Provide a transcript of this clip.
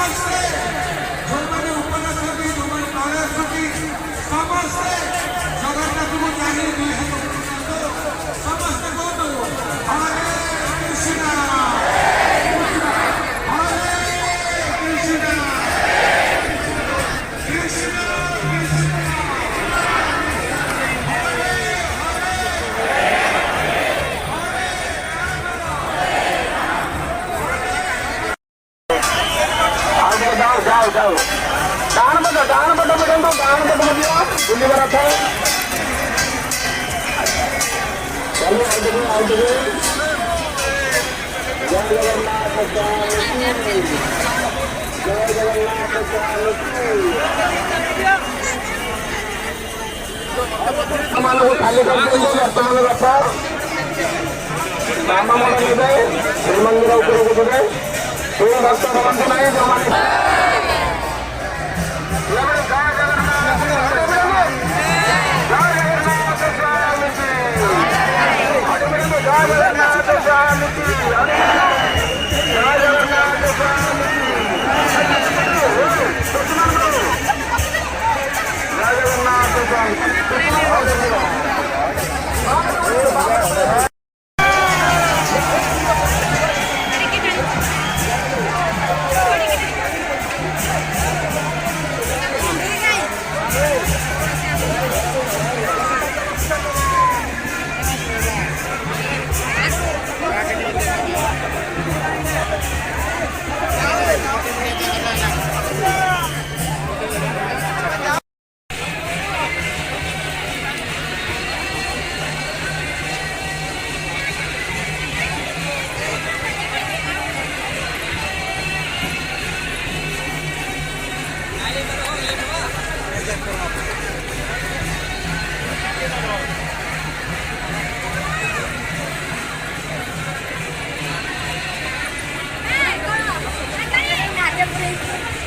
ସମସ୍ତେ ଯେଉଁମାନେ ଉପନେତ୍ରୀ ଯେଉଁମାନେ ତଳେ ଅଛନ୍ତି ସମସ୍ତେ ଜଗନ୍ନାଥଙ୍କୁ ଚାହିଁ ଦୁଇ ହାତ ଉଠାନ୍ତୁ। ସମସ୍ତେ କୁହନ୍ତୁ ହରେ କୃଷ୍ଣ ହରେ କୃଷ୍ଣ କୃଷ୍ଣ କୃଷ୍ଣ जाओ दान बट बिड़ो दान बट बुलवा रथ जय जगन्नाथ स्वामी जय जगन्नाथ स्वामी खाली कर वर्तमान रथ नाम मन देवे श्रीमंदिर उपरକୁ ଯିବେ कोई भक्त भवंतु नहीं जो Hey, go! I got it.